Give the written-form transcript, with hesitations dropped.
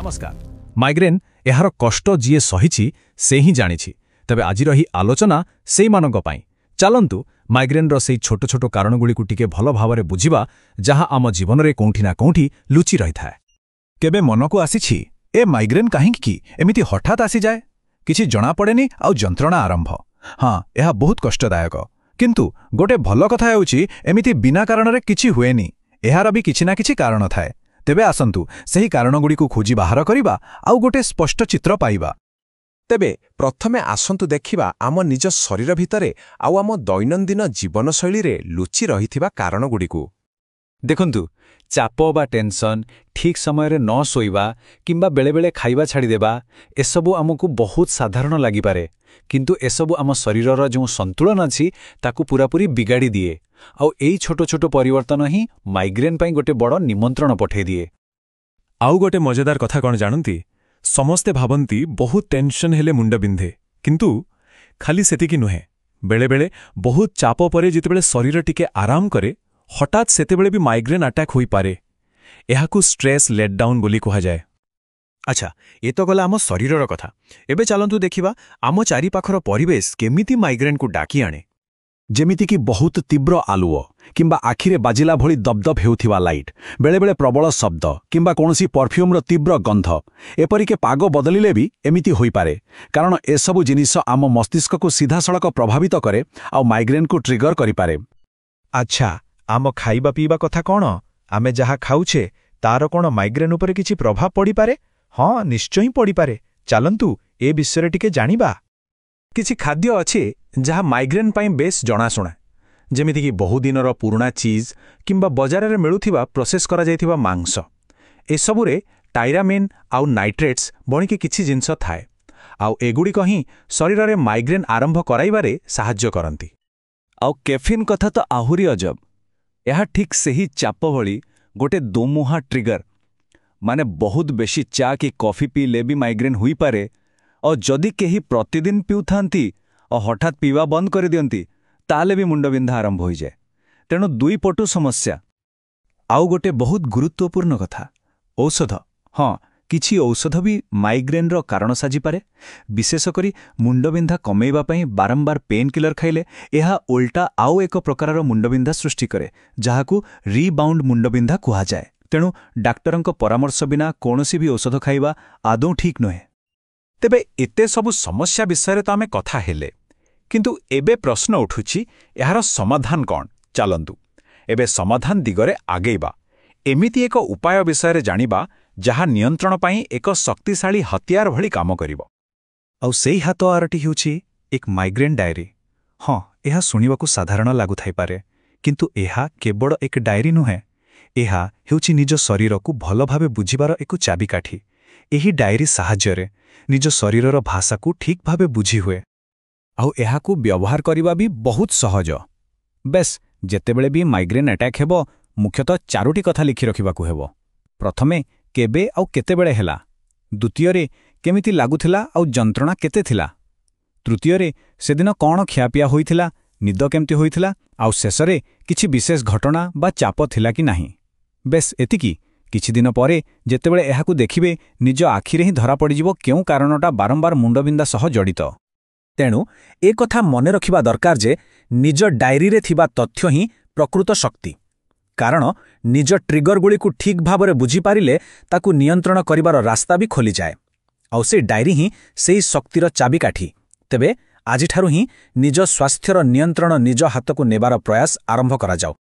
नमस्कार। माइग्रेन एहार कष्ट जीए सहिछि से ही जानिछि। तबे आजिर ही आलोचना सेई मानक पई। चलंतु माइग्रेन रो सेई छोट छोट कारणगुड़ी को टिके भल भावरे बुझिबा जहा आम जीवन रे कोंठी ना कोंठी लुचि रही थाए। केबे मनकु आसीछि ए माइग्रेन काहेकि कि एमिति हठात आसी जाए किछि जणा पड़ेनी आ जंत्रणा आरंभ। हाँ, यह बहुत कष्टदायक, किंतु गोटे भल कथा हेउछि एमिति बिना कारणरे किछि हुएनी। एहार भी किछि ना किछि कारण थाए। तेबे आसंतु सही कारणगुड़ी को खोजी बाहर करिबा आउ गोटे स्पष्ट चित्र पाइबा। तेबे प्रथमे आसंतु देखिबा आम निज शरीर भितरे आउ आम दैनंदिन जीवनशैली रे लुचि रहिथिबा कारणगुड़ी को। देखंतु चाप बा टेंशन, ठीक समय रे न सोइबा किंबा बेले बेले खाइबा छाड़ी देबा एसबु आमको बहुत साधारण लागि पारे, किंतु एसबु आम शरीरर जो संतुलन अछि ताकू पूरापूरी बिगाड़ी दिए। आउ एई छोटो छोटो परिवर्तन ही माइग्रेन पाई गोटे बड़ निमंत्रण पठे दिए। आउ गोटे मजेदार कथा कौन जानती, समस्ते भावंती बहुत टेंशन हेले मुंड बिंधे, किंतु खाली सेतिकी नुहे। बेले बेले बहुत चाप परे जितेबेले शरीर टिके आराम करे हठात सेतेबेले भी माइग्रेन अटैक होई पारे। एहाकू स्ट्रेस लेटडाउन बोली कहा जाए। अच्छा, ये तो गला आम शरीरर कथा। एबे चलंतु देखिबा आम चारि पाखर परिवेश केमिति माइग्रेन को डाकी आणे। जेमिति कि बहुत तीव्र आलुओ किंबा आखिरे बाजिला भली दबदब हेउथिबा लाइट, बेले बेले प्रबल शब्द किंबा कोनोसी परफ्यूमर तीव्र गंध, एपरिके पाग बदलिले भी एमिति होई पारे, कारण एसबु जिनिस आम मस्तिष्क को सीधा सड़क प्रभावित करे आ माइग्रेन को ट्रिगर करि पारे। अच्छा, आम खाइबा पीबा कथा कौन? आमे जहा खाउछे तार कौन माइग्रेन उपरे किछि प्रभाव पड़ी पारे? हाँ, निश्चय पड़ी पारे। चलंतु ए विषय टिके जानिबा। किछि खाद्य अछि जहा माइग्रेन पाई बेस जणाशुणा, जेमिति कि बहुदिनर पुराना चीज किंबा बजार रे मिलुथिबा प्रोसेस करा जायथिबा मांस। एसबुरे टायरामिन आउ नाइट्रेट्स बणिके किछि जिंस थाए, आउ एगुड़िक ही शरीर रे माइग्रेन आरंभ कराइबारे साहाय्य करंती। आउ कैफिन कथा तो आहुरी अजब। यह ठीक सही चाप भली गोटे दोमुहा ट्रिगर, माने बहुत बेसी चा कि कॉफी पीले भी माइग्रेन हुई पारे, और जदि केही प्रतिदिन पिउथांती और हठात पीवा बंद कर दियंती ताले भी मुंडबिंधा आरंभ हो जाए। तेणु दुई पटु समस्या। आउ गोटे बहुत गुरुत्वपूर्ण कथा, औषध। हाँ, किछि औषध भी माइग्रेन रो कारण साजी पारे। विशेष करी मुंडबिंधा कमेइबा पई बारंबार पेन किलर खाइले एहा उल्टा आउ एक प्रकारर मुंडबिंधा सृष्टि करे, जहाकू रिबाउंड मुंडबिंधा कुहा जाए। तेणु डाक्टरंक परामर्श बिना कोनोसी भी औषध खाइबा आदौ ठीक नहे। तेबे एते सबु समस्या विषय तो आमे कथा हेले, किंतु एबे प्रश्न उठुछि एहार समाधान कौन? चलंतु एबे समाधान दिगरे आगेइबा। एमिति एक उपाय विषय जानिबा जहा नियंत्रण पाई एक शक्तिशाली हथियार भली काम करिबो। आउ सेही हथियारटी हेउछि एक माइग्रेन डायरी। हाँ, एहा सुनिबाकू साधारण लागु थाई पारे, किंतु एहा केवल एक डायरी नुहे। एहा हेउछि निज शरीर को भल भावे बुझिबार एक चाबिकाठी। एही डायरी साहाय्य निज शरीरर भाषा को ठीक भावे बुझी हुए, आउ एहाकू व्यवहार करिबा भी बहुत सहज। बेस जेतेबेले भी माइग्रेन अटैक हेबो, मुख्यतः चारोटी कथा लिखि रखिबाकू हेबो। प्रथमे केबे आउ केतेबेले हेला, द्वितीय केमिति लागुथिला आउ जंत्रणा केते थिला, तृतीय सेदिन कौन खियापिया होइथिला, निद केमति होइथिला, आउ शेषरे किछि विशेष घटना बा चाप थिला कि नाही। बेस एतिकी। किछि दिन परे जेतेबेले एहाकू देखिबे निज आखिरे ही धरा पड़िजिबो केउ कारणटा बारंबार मुंडबिंदा सह जड़ित। तेणु ए कथा मने रखिबा दरकार जे निज डायरी रे थिबा तथ्य ही प्रकृत शक्ति, कारण निज ट्रिगर गुड़ी को ठीक भाबरे बुझी पारिले ताकू नियंत्रण करिबार रास्ता भी खोली जाए, आउ से डायरी ही सेही शक्तिर चाबिकाठी। तेबे आजिठारु ही निज स्वास्थ्यर नियंत्रण निज हाथकू नेबार प्रयास आरंभ करा जाऊ।